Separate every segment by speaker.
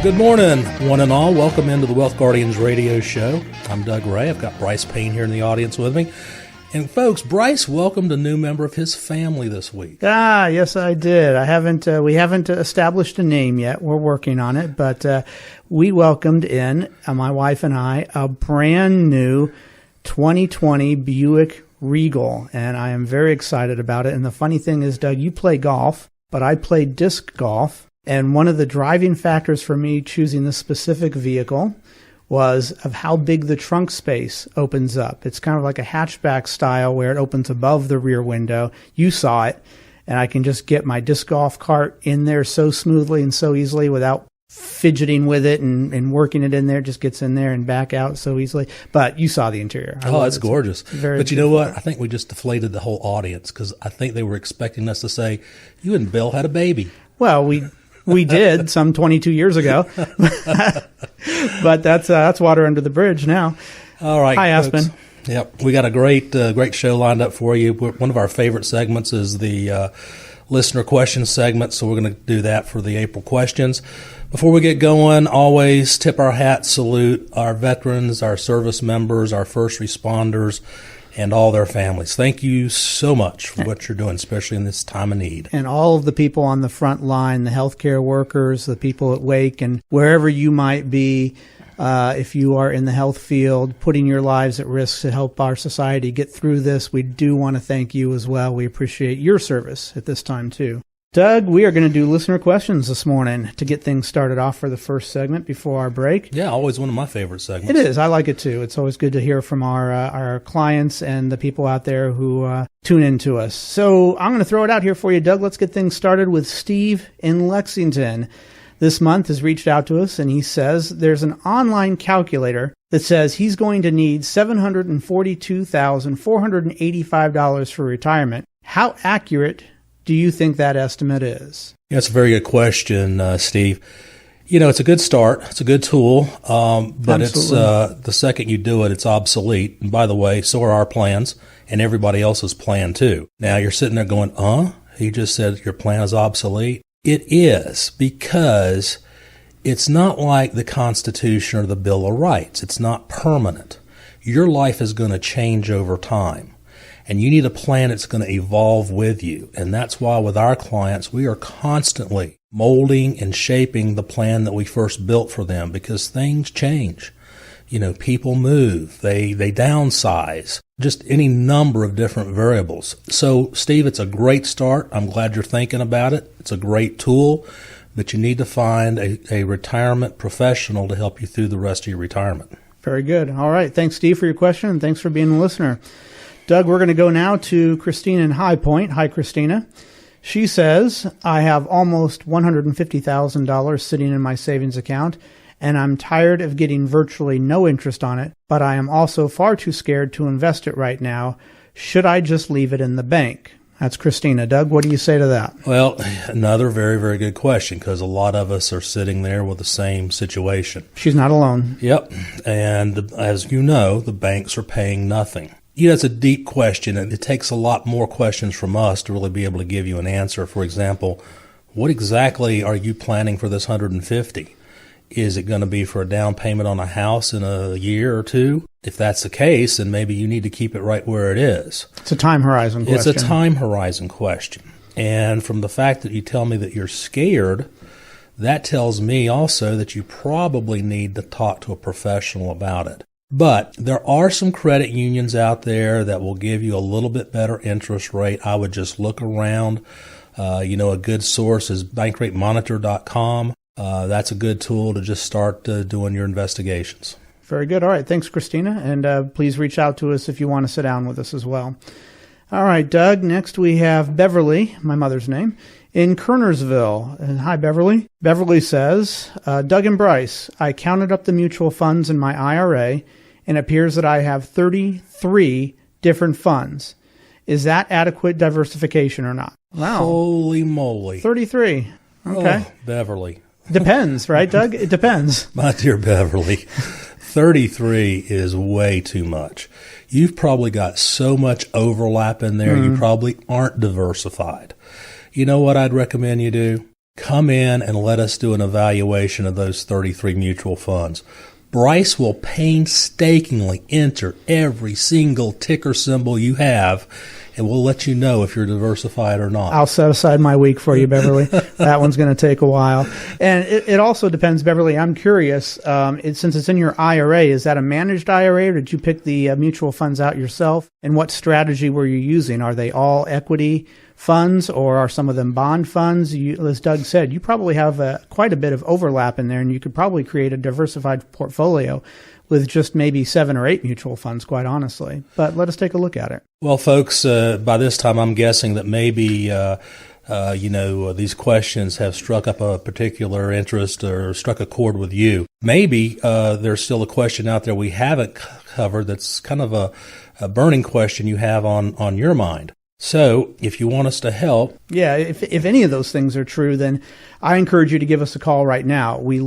Speaker 1: Good morning, one and all. Welcome into the Wealth Guardians radio show. I'm Doug Ray. I've got Brice Payne here in the audience with me. And folks, Brice welcomed a new member of his family this week.
Speaker 2: Yes, I did. We haven't established a name yet. We're working on it, but we welcomed in, my wife and I, a brand new 2020 Buick Regal, and I am very excited about it. And the funny thing is, Doug, you play golf, but I play disc golf. And one of the driving factors for me choosing this specific vehicle was of how big the trunk space opens up. It's kind of like a hatchback style where it opens above the rear window. You saw it, and I can just get my disc golf cart in there so smoothly and so easily without fidgeting with it and working it in there. It just gets in there and back out so easily. But you saw the interior.
Speaker 1: It's gorgeous. But you know what? I think we just deflated the whole audience because I think they were expecting us to say, you and Bill had a baby.
Speaker 2: Well, we did some 22 years ago, but that's water under the bridge now.
Speaker 1: All right.
Speaker 2: Hi,
Speaker 1: folks.
Speaker 2: Aspen.
Speaker 1: Yep. We got a great show lined up for you. One of our favorite segments is the listener questions segment, so we're going to do that for the April questions. Before we get going, always tip our hat, salute our veterans, our service members, our first responders, and all their families. Thank you so much for what you're doing, especially in this time of need.
Speaker 2: And all of the people on the front line, the healthcare workers, the people at Wake, and wherever you might be, if you are in the health field, putting your lives at risk to help our society get through this, we do want to thank you as well. We appreciate your service at this time, too. Doug, we are going to do listener questions this morning to get things started off for the first segment before our break.
Speaker 1: Yeah, always one of my favorite segments.
Speaker 2: It is. I like it, too. It's always good to hear from our clients and the people out there who tune in to us. So I'm going to throw it out here for you, Doug. Let's get things started with Steve in Lexington. This month has reached out to us, and he says there's an online calculator that says he's going to need $742,485 for retirement. How accurate do you think that estimate is?
Speaker 1: Yeah, that's a very good question, Steve. You know, it's a good start. It's a good tool, but it's the second you do it, it's obsolete. And by the way, so are our plans and everybody else's plan too. Now you're sitting there going, he just said your plan is obsolete. It is, because it's not like the Constitution or the Bill of Rights. It's not permanent. Your life is going to change over time. And you need a plan that's going to evolve with you. And that's why with our clients, we are constantly molding and shaping the plan that we first built for them, because things change. You know, people move, they downsize, just any number of different variables. So, Steve, it's a great start. I'm glad you're thinking about it. It's a great tool, but you need to find a retirement professional to help you through the rest of your retirement.
Speaker 2: Very good. All right. Thanks, Steve, for your question, and thanks for being a listener. Doug, we're going to go now to Christina in High Point. Hi, Christina. She says, I have almost $150,000 sitting in my savings account, and I'm tired of getting virtually no interest on it, but I am also far too scared to invest it right now. Should I just leave it in the bank? That's Christina. Doug, what do you say to that?
Speaker 1: Well, another very, very good question, because a lot of us are sitting there with the same situation.
Speaker 2: She's not alone.
Speaker 1: Yep. And as you know, the banks are paying nothing. You know, it's a deep question, and it takes a lot more questions from us to really be able to give you an answer. For example, what exactly are you planning for this $150,000? Is it going to be for a down payment on a house in a year or two? If that's the case, then maybe you need to keep it right where it is.
Speaker 2: It's a time horizon question.
Speaker 1: It's a time horizon question. And from the fact that you tell me that you're scared, that tells me also that you probably need to talk to a professional about it. But there are some credit unions out there that will give you a little bit better interest rate. I would just look around. A good source is bankratemonitor.com. That's a good tool to just start doing your investigations.
Speaker 2: Very good. All right. Thanks, Christina. And please reach out to us if you want to sit down with us as well. All right, Doug. Next we have Beverly, my mother's name, in Kernersville. And hi, Beverly. Beverly says, Doug and Brice, I counted up the mutual funds in my IRA, and it appears that I have 33 different funds. Is that adequate diversification or not? Wow.
Speaker 1: Holy moly.
Speaker 2: 33. Okay.
Speaker 1: Oh, Beverly.
Speaker 2: Depends, right, Doug? It depends.
Speaker 1: My dear Beverly, 33 is way too much. You've probably got so much overlap in there, you probably aren't diversified. You know what I'd recommend you do? come in and let us do an evaluation of those 33 mutual funds. Brice will painstakingly enter every single ticker symbol you have, and we'll let you know if you're diversified or not.
Speaker 2: I'll set aside my week for you, Beverly. That one's going to take a while. And it also depends, Beverly, I'm curious, since it's in your IRA, is that a managed IRA, or did you pick the mutual funds out yourself? And what strategy were you using? Are they all equity funds, or are some of them bond funds? As Doug said, you probably have quite a bit of overlap in there, and you could probably create a diversified portfolio with just maybe 7 or 8 mutual funds, quite honestly. But let us take a look at it.
Speaker 1: Well, folks, by this time, I'm guessing that maybe these questions have struck up a particular interest or struck a chord with you. Maybe there's still a question out there we haven't covered that's kind of a burning question you have on your mind. So if you want us to help.
Speaker 2: Yeah, if any of those things are true, then I encourage you to give us a call right now. We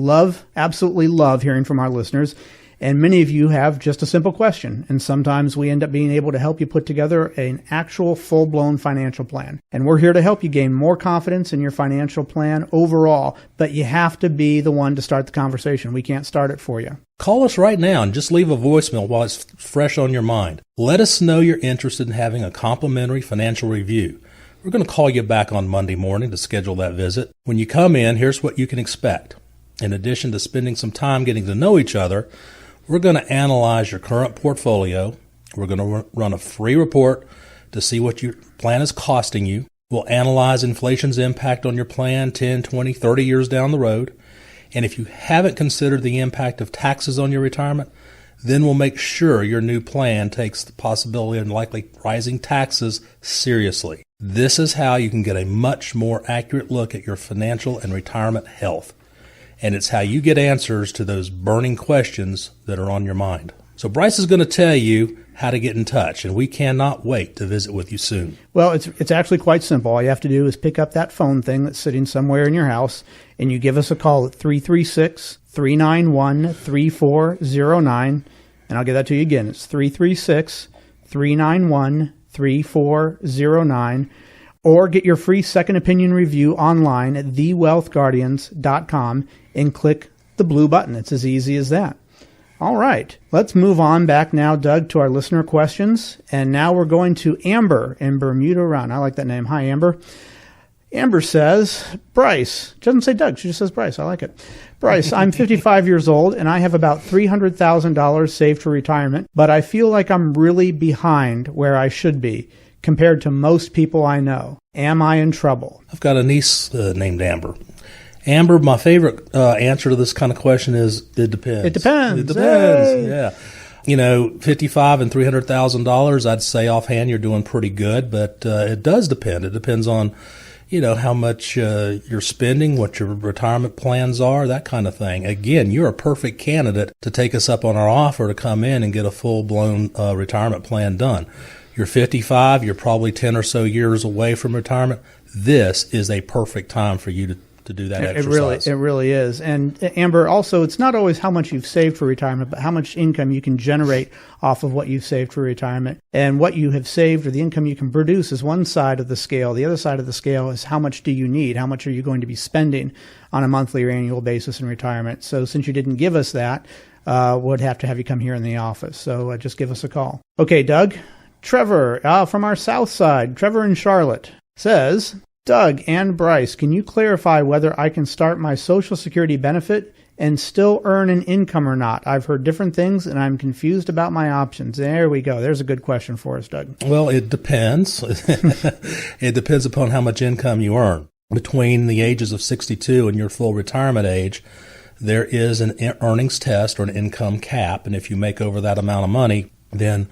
Speaker 2: absolutely love hearing from our listeners. And many of you have just a simple question. And sometimes we end up being able to help you put together an actual full-blown financial plan. And we're here to help you gain more confidence in your financial plan overall. But you have to be the one to start the conversation. We can't start it for you.
Speaker 1: Call us right now and just leave a voicemail while it's fresh on your mind. Let us know you're interested in having a complimentary financial review. We're going to call you back on Monday morning to schedule that visit. When you come in, here's what you can expect. In addition to spending some time getting to know each other, we're going to analyze your current portfolio. We're going to run a free report to see what your plan is costing you. We'll analyze inflation's impact on your plan 10, 20, 30 years down the road. And if you haven't considered the impact of taxes on your retirement, then we'll make sure your new plan takes the possibility of likely rising taxes seriously. This is how you can get a much more accurate look at your financial and retirement health. And it's how you get answers to those burning questions that are on your mind. So Brice is going to tell you how to get in touch, and we cannot wait to visit with you soon.
Speaker 2: Well, it's actually quite simple. All you have to do is pick up that phone thing that's sitting somewhere in your house, and you give us a call at 336-391-3409. And I'll give that to you again. It's 336-391-3409. Or get your free second opinion review online at thewealthguardians.com and click the blue button. It's as easy as that. All right, let's move on back now, Doug, to our listener questions. And now we're going to Amber in Bermuda Run. I like that name. Hi, Amber. Amber says, Brice. She doesn't say Doug. She just says Brice. I like it. Brice, I'm 55 years old, and I have about $300,000 saved for retirement, but I feel like I'm really behind where I should be compared to most people I know. Am I in trouble?
Speaker 1: I've got a niece named Amber. Amber, my favorite answer to this kind of question is it depends.
Speaker 2: It depends.
Speaker 1: It depends.
Speaker 2: Hey.
Speaker 1: Yeah. $55,000 and $300,000, I'd say offhand you're doing pretty good, but it does depend. It depends on, how much you're spending, what your retirement plans are, that kind of thing. Again, you're a perfect candidate to take us up on our offer to come in and get a full-blown retirement plan done. You're 55, you're probably 10 or so years away from retirement. This is a perfect time for you to do that exercise.
Speaker 2: It really is. And Amber, also, it's not always how much you've saved for retirement, but how much income you can generate off of what you've saved for retirement. And what you have saved or the income you can produce is one side of the scale. The other side of the scale is how much do you need? How much are you going to be spending on a monthly or annual basis in retirement? So since you didn't give us that, we'd have to have you come here in the office. So just give us a call. Okay, Doug. Trevor from our south side, Trevor in Charlotte, says, Doug and Brice, can you clarify whether I can start my Social Security benefit and still earn an income or not? I've heard different things, and I'm confused about my options. There we go. There's a good question for us, Doug.
Speaker 1: Well, it depends. It depends upon how much income you earn. Between the ages of 62 and your full retirement age, there is an earnings test or an income cap, and if you make over that amount of money, then,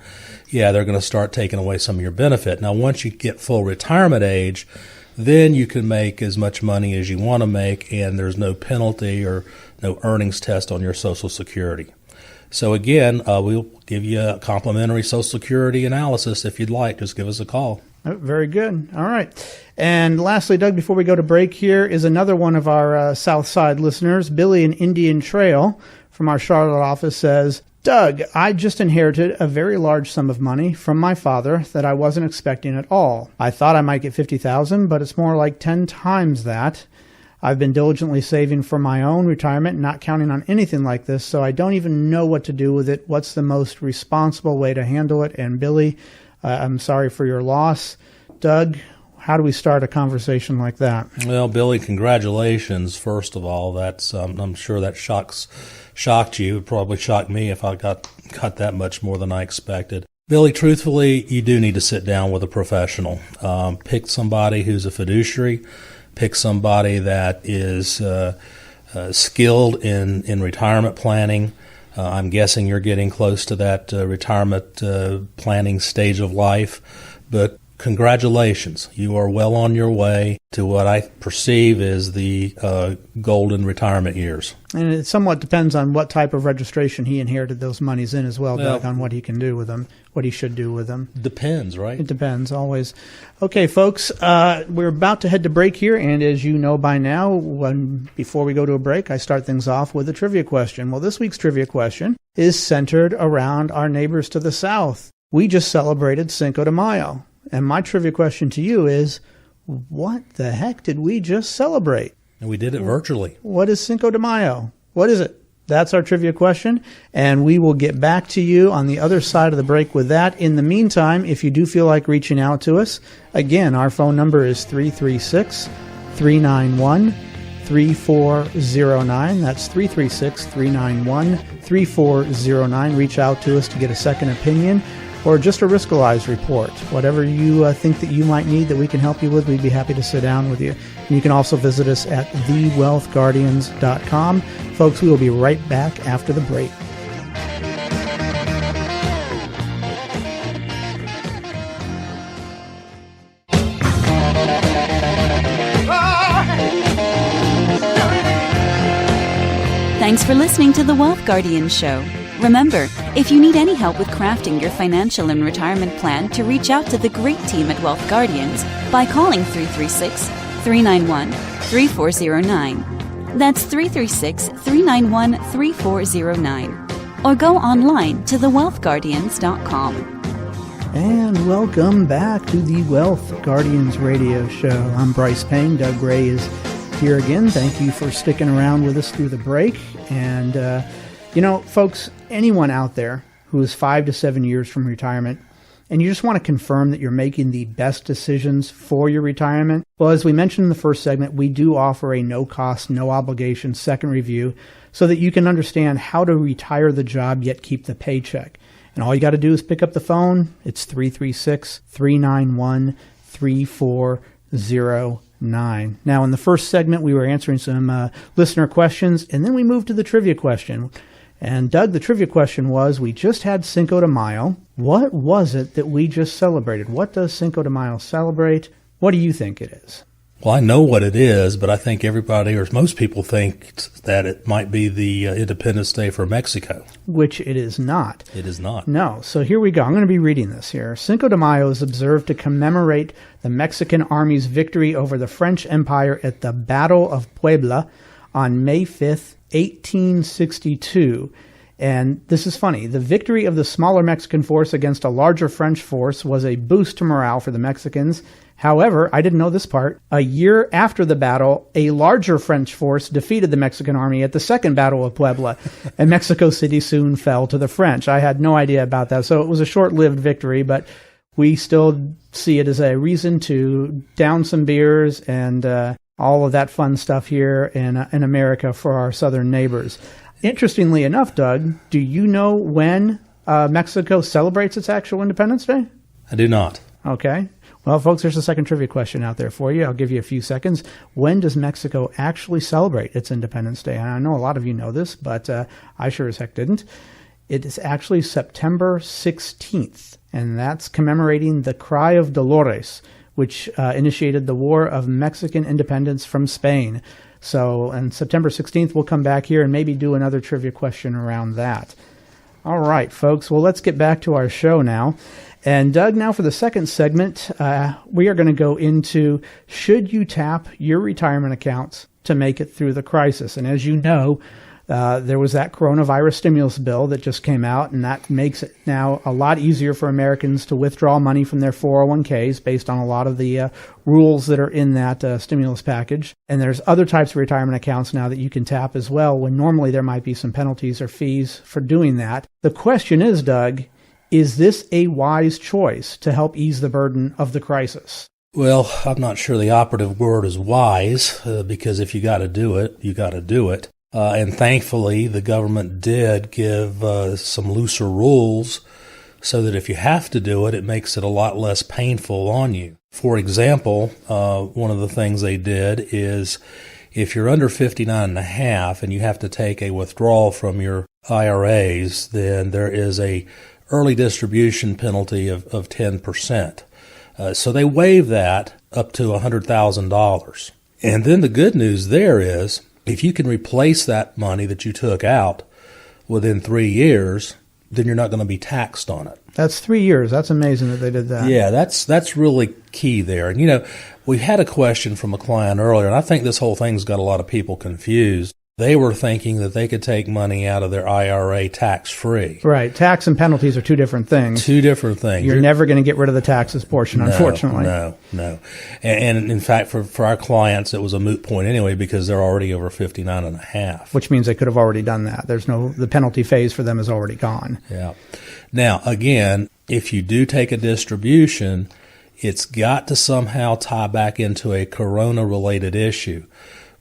Speaker 1: they're going to start taking away some of your benefit. Now, once you get full retirement age, then you can make as much money as you want to make, and there's no penalty or no earnings test on your Social Security. So again, we'll give you a complimentary Social Security analysis if you'd like. Just give us a call.
Speaker 2: Oh, very good. All right. And lastly, Doug, before we go to break, here is another one of our South Side listeners. Billy in Indian Trail from our Charlotte office says, Doug, I just inherited a very large sum of money from my father that I wasn't expecting at all. I thought I might get $50,000, but it's more like 10 times that. I've been diligently saving for my own retirement, not counting on anything like this, so I don't even know what to do with it. What's the most responsible way to handle it? And Billy, I'm sorry for your loss. Doug, how do we start a conversation like that?
Speaker 1: Well, Billy, congratulations, first of all. That's I'm sure that shocked you. It would probably shock me if I got that much more than I expected. Billy, truthfully, you do need to sit down with a professional. Pick somebody who's a fiduciary. Pick somebody that is skilled in retirement planning. I'm guessing you're getting close to that retirement planning stage of life. But congratulations. You are well on your way to what I perceive is the golden retirement years.
Speaker 2: And it somewhat depends on what type of registration he inherited those monies in as well, Doug, on what he can do with them, what he should do with them.
Speaker 1: Depends, right?
Speaker 2: It depends, always. Okay, folks, we're about to head to break here, and as you know by now, before we go to a break, I start things off with a trivia question. Well, this week's trivia question is centered around our neighbors to the south. We just celebrated Cinco de Mayo. And my trivia question to you is, what the heck did we just celebrate?
Speaker 1: And we did it virtually.
Speaker 2: What is Cinco de Mayo? What is it? That's our trivia question, and we will get back to you on the other side of the break with that. In the meantime, if you do feel like reaching out to us, again, our phone number is 336-391-3409. That's 336-391-3409. Reach out to us to get a second opinion, or just a Riskalyze report. Whatever you think that you might need that we can help you with, we'd be happy to sit down with you. And you can also visit us at thewealthguardians.com. Folks, we will be right back after the break.
Speaker 3: Thanks for listening to The Wealth Guardians Show. Remember, if you need any help with crafting your financial and retirement plan, to reach out to the great team at Wealth Guardians by calling 336-391-3409. That's 336-391-3409. Or go online to thewealthguardians.com.
Speaker 2: And welcome back to the Wealth Guardians Radio Show. I'm Brice Payne. Doug Gray is here again. Thank you for sticking around with us through the break. And, folks, anyone out there who is 5 to 7 years from retirement, and you just want to confirm that you're making the best decisions for your retirement, well, as we mentioned in the first segment, we do offer a no-cost, no-obligation second review so that you can understand how to retire the job yet keep the paycheck. And all you got to do is pick up the phone. It's 336-391-3409. Now, in the first segment, we were answering some listener questions, and then we moved to the trivia question. And Doug, the trivia question was, we just had Cinco de Mayo. What was it that we just celebrated? What does Cinco de Mayo celebrate? What do you think it is?
Speaker 1: Well, I know what it is, but I think everybody, or most people, think that it might be the Independence Day for Mexico.
Speaker 2: Which it is not.
Speaker 1: It is not.
Speaker 2: No. So here we go. I'm going to be reading this here. Cinco de Mayo is observed to commemorate the Mexican Army's victory over the French Empire at the Battle of Puebla on May 5th, 1862. And this is funny. The victory of the smaller Mexican force against a larger French force was a boost to morale for the Mexicans. However, I didn't know this part. A year after the battle, a larger French force defeated the Mexican army at the Second Battle of Puebla, and Mexico City soon fell to the French. I had no idea about that. So it was a short-lived victory, but we still see it as a reason to down some beers and all of that fun stuff here in America for our southern neighbors. Interestingly enough, Doug, do you know when Mexico celebrates its actual Independence Day?
Speaker 1: I do not.
Speaker 2: Okay. Well, folks, there's a second trivia question out there for you. I'll give you a few seconds. When does Mexico actually celebrate its Independence Day? And I know a lot of you know this, but I sure as heck didn't. It is actually September 16th, and that's commemorating the Cry of Dolores, which initiated the War of Mexican Independence from Spain. So on September 16th, we'll come back here and maybe do another trivia question around that. All right, folks. Well, let's get back to our show now. And Doug, now for the second segment, we are going to go into, should you tap your retirement accounts to make it through the crisis? And as you know, There was that coronavirus stimulus bill that just came out, and that makes it now a lot easier for Americans to withdraw money from their 401ks based on a lot of the rules that are in that stimulus package. And there's other types of retirement accounts now that you can tap as well, when normally there might be some penalties or fees for doing that. The question is, Doug, is this a wise choice to help ease the burden of the crisis?
Speaker 1: Well, I'm not sure the operative word is wise, because if you got to do it, you got to do it. And thankfully, the government did give some looser rules so that if you have to do it, it makes it a lot less painful on you. For example, one of the things they did is if you're under 59 and a half and you have to take a withdrawal from your IRAs, then there is a early distribution penalty of 10%. So they waive that up to $100,000. And then the good news there is, if you can replace that money that you took out within 3 years, then you're not going to be taxed on it.
Speaker 2: That's 3 years. That's amazing that they did that.
Speaker 1: Yeah, that's really key there. And, we had a question from a client earlier, and I think this whole thing's got a lot of people confused. They were thinking that they could take money out of their IRA tax-free.
Speaker 2: Right. Tax and penalties are two different things.
Speaker 1: Two different things.
Speaker 2: You're never going to get rid of the taxes portion, unfortunately.
Speaker 1: No. And in fact, for our clients, it was a moot point anyway because they're already over 59 and a half.
Speaker 2: Which means they could have already done that. The penalty phase for them is already gone.
Speaker 1: Yeah. Now, again, if you do take a distribution, it's got to somehow tie back into a corona-related issue.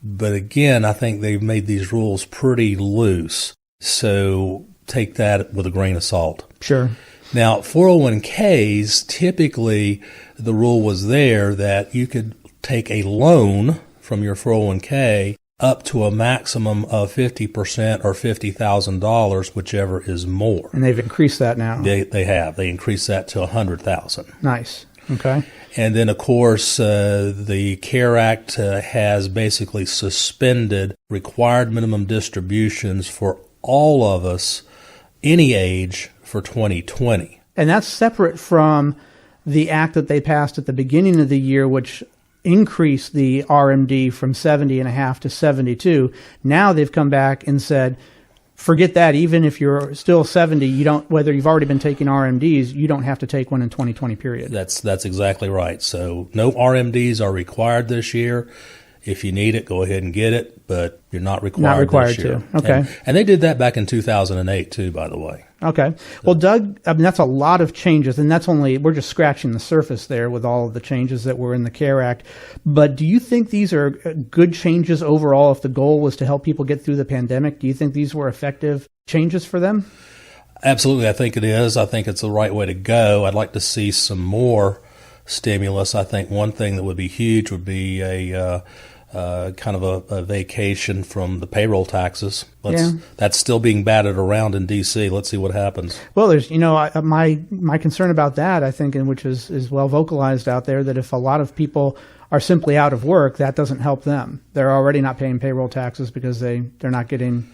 Speaker 1: But again, I think they've made these rules pretty loose. So take that with a grain of salt.
Speaker 2: Sure.
Speaker 1: Now, 401ks, typically the rule was there that you could take a loan from your 401k up to a maximum of 50% or $50,000, whichever is more.
Speaker 2: And they've increased that now.
Speaker 1: They have. They increased that to $100,000.
Speaker 2: Nice. Okay.
Speaker 1: And then, of course, the CARE Act has basically suspended required minimum distributions for all of us, any age, for 2020.
Speaker 2: And that's separate from the act that they passed at the beginning of the year, which increased the RMD from 70 and a half to 72. Now they've come back and said, forget that. Even if you're still 70, whether you've already been taking RMDs, you don't have to take one in 2020 period.
Speaker 1: That's exactly right. So no RMDs are required this year. If you need it, go ahead and get it, but you're not required this year.
Speaker 2: To. Okay.
Speaker 1: And they did that back in 2008 too, by the way.
Speaker 2: Okay. Well, Doug, that's a lot of changes, and we're just scratching the surface there with all of the changes that were in the CARE Act. But do you think these are good changes overall if the goal was to help people get through the pandemic? Do you think these were effective changes for them?
Speaker 1: Absolutely. I think it is. I think it's the right way to go. I'd like to see some more stimulus. I think one thing that would be huge would be a kind of a vacation from the payroll taxes. That's still being batted around in D.C. Let's see what happens.
Speaker 2: Well, there's, my concern about that, I think, and which is well vocalized out there, that if a lot of people are simply out of work, that doesn't help them. They're already not paying payroll taxes because they're not getting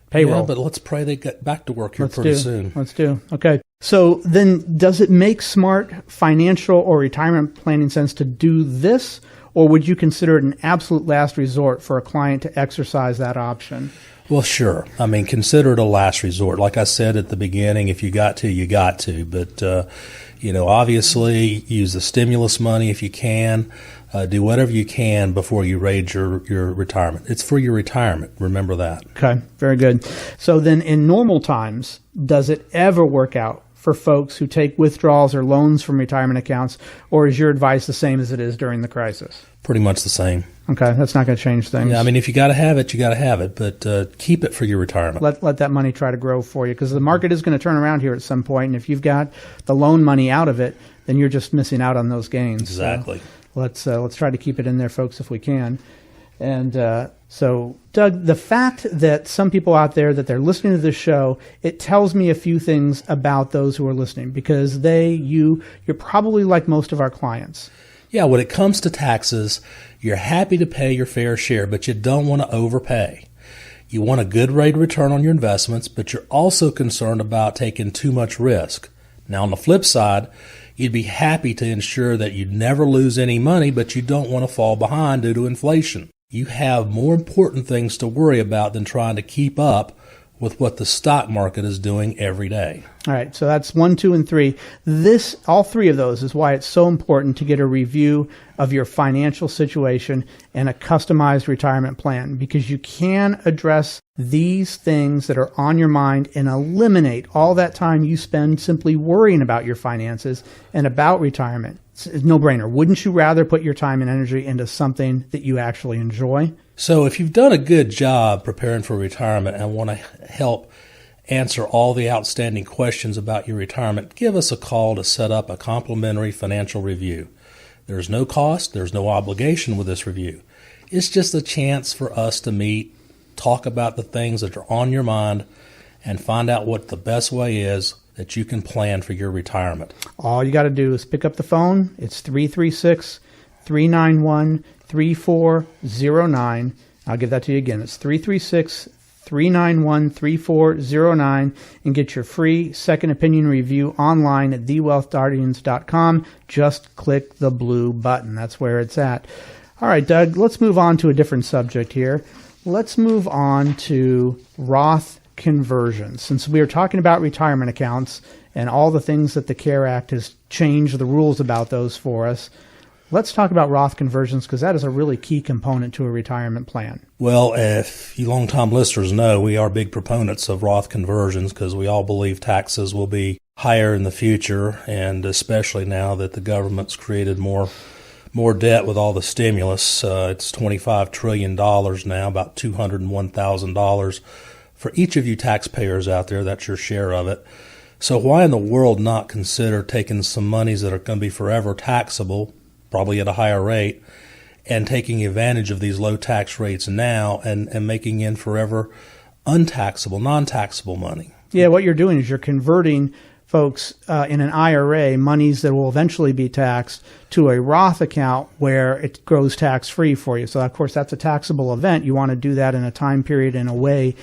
Speaker 2: payroll.
Speaker 1: Yeah, but let's pray they get back to work here pretty soon.
Speaker 2: Let's do. Okay. So then does it make smart financial or retirement planning sense to do this? Or would you consider it an absolute last resort for a client to exercise that option?
Speaker 1: Well, sure. I mean, consider it a last resort. Like I said at the beginning, if you got to, you got to. But, obviously use the stimulus money if you can. Do whatever you can before you raise your retirement. It's for your retirement. Remember that.
Speaker 2: Okay, very good. So then in normal times, does it ever work out for folks who take withdrawals or loans from retirement accounts, or is your advice the same as it is during the crisis?
Speaker 1: Pretty much the same.
Speaker 2: Okay, that's not going to change things.
Speaker 1: Yeah, I mean, if you got to have it, you got to have it, but keep it for your retirement.
Speaker 2: Let that money try to grow for you, because the market is going to turn around here at some point, and if you've got the loan money out of it, then you're just missing out on those gains.
Speaker 1: Exactly.
Speaker 2: So let's try to keep it in there, folks, if we can. And so, Doug, the fact that some people out there, that they're listening to this show, it tells me a few things about those who are listening, because you're probably like most of our clients.
Speaker 1: Yeah, when it comes to taxes, you're happy to pay your fair share, but you don't want to overpay. You want a good rate of return on your investments, but you're also concerned about taking too much risk. Now, on the flip side, you'd be happy to ensure that you never lose any money, but you don't want to fall behind due to inflation. you have more important things to worry about than trying to keep up with what the stock market is doing every day.
Speaker 2: All right, so that's 1, 2, and 3. All three of those is why it's so important to get a review of your financial situation and a customized retirement plan, because you can address these things that are on your mind and eliminate all that time you spend simply worrying about your finances and about retirement. It's a no-brainer. Wouldn't you rather put your time and energy into something that you actually enjoy?
Speaker 1: So if you've done a good job preparing for retirement and want to help answer all the outstanding questions about your retirement, give us a call to set up a complimentary financial review. There's no cost, there's no obligation with this review. It's just a chance for us to meet, talk about the things that are on your mind, and find out what the best way is that you can plan for your retirement. All
Speaker 2: you got to do is pick up the phone. It's 336-391-3409. I'll give that to you again. It's 336-391-3409, and get your free second opinion review online at thewealthguardians.com. Just click the blue button. That's where it's at. All right, Doug, let's move on to a different subject here. Let's move on to Roth conversions. Since we are talking about retirement accounts and all the things that the CARE Act has changed the rules about those for us, let's talk about Roth conversions, because that is a really key component to a retirement plan.
Speaker 1: Well, if you long-time listeners know, we are big proponents of Roth conversions because we all believe taxes will be higher in the future, and especially now that the government's created more debt with all the stimulus. It's $25 trillion now, about $201,000 for each of you taxpayers out there. That's your share of it. So why in the world not consider taking some monies that are going to be forever taxable, probably at a higher rate, and taking advantage of these low tax rates now and making in forever untaxable, non-taxable money?
Speaker 2: Yeah, what you're doing is you're converting folks in an IRA, monies that will eventually be taxed, to a Roth account where it grows tax-free for you. So, of course, that's a taxable event. You want to do that in a time period in a way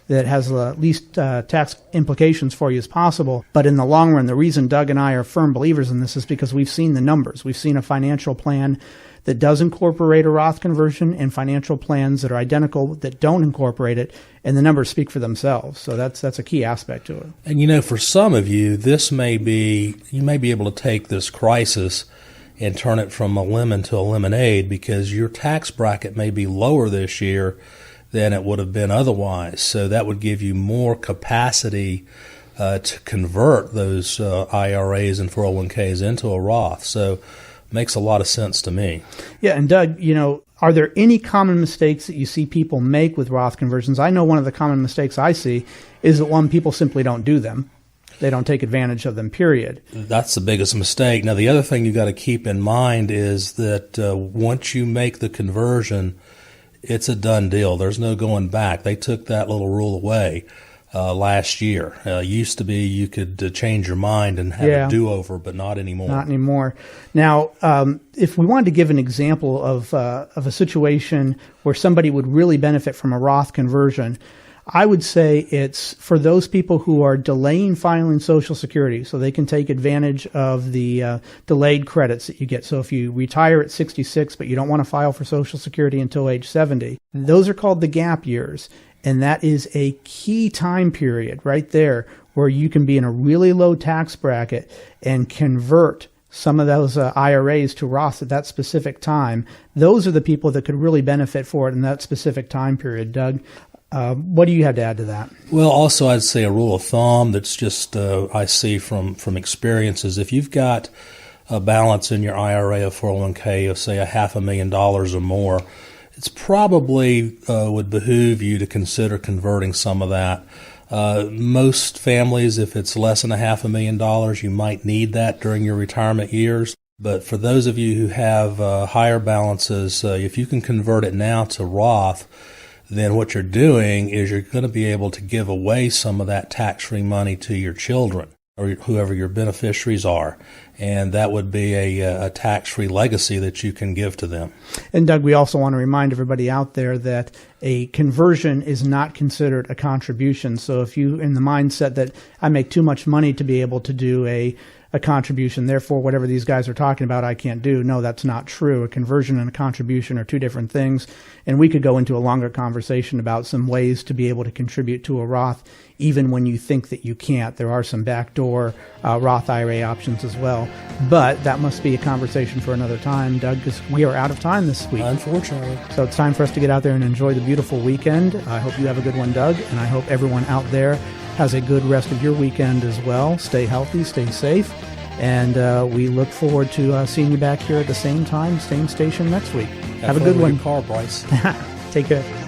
Speaker 2: that has the least tax implications for you as possible. But in the long run, the reason Doug and I are firm believers in this is because we've seen the numbers. We've seen a financial plan that does incorporate a Roth conversion and financial plans that are identical that don't incorporate it, and the numbers speak for themselves. So that's a key aspect to it.
Speaker 1: And for some of you, you may be able to take this crisis and turn it from a lemon to a lemonade, because your tax bracket may be lower this year than it would have been otherwise. So that would give you more capacity to convert those IRAs and 401ks into a Roth. So makes a lot of sense to me.
Speaker 2: Yeah, and Doug, are there any common mistakes that you see people make with Roth conversions? I know one of the common mistakes I see is that people simply don't do them. They don't take advantage of them, period.
Speaker 1: That's the biggest mistake. Now, the other thing you got to keep in mind is that once you make the conversion, it's a done deal. There's no going back. They took that little rule away last year. Used to be you could change your mind and have a do-over, but not anymore.
Speaker 2: Not anymore. Now, if we wanted to give an example of a situation where somebody would really benefit from a Roth conversion, I would say it's for those people who are delaying filing Social Security, so they can take advantage of the delayed credits that you get. So if you retire at 66, but you don't want to file for Social Security until age 70, those are called the gap years. And that is a key time period right there where you can be in a really low tax bracket and convert some of those IRAs to Roths at that specific time. Those are the people that could really benefit for it in that specific time period. Doug, what do you have to add to that?
Speaker 1: Well, also I'd say a rule of thumb that's just I see from experiences. If you've got a balance in your IRA of 401k of, say, $500,000 or more, it's probably would behoove you to consider converting some of that. Most families, if it's less than $500,000, you might need that during your retirement years. But for those of you who have higher balances, if you can convert it now to Roth, then what you're doing is you're going to be able to give away some of that tax-free money to your children or whoever your beneficiaries are. And that would be a tax-free legacy that you can give to them.
Speaker 2: And Doug, we also want to remind everybody out there that a conversion is not considered a contribution. So if you in the mindset that I make too much money to be able to do a a contribution. Therefore, whatever these guys are talking about, I can't do. No, that's not true. A conversion and a contribution are two different things. And we could go into a longer conversation about some ways to be able to contribute to a Roth, even when you think that you can't. There are some backdoor Roth IRA options as well. But that must be a conversation for another time, Doug, because we are out of time this week.
Speaker 1: Unfortunately.
Speaker 2: So it's time for us to get out there and enjoy the beautiful weekend. I hope you have a good one, Doug, and I hope everyone out there has a good rest of your weekend as well. Stay healthy, stay safe, and we look forward to seeing you back here at the same time, same station next week. Have a good one.
Speaker 1: Car, Brice.
Speaker 2: Take care.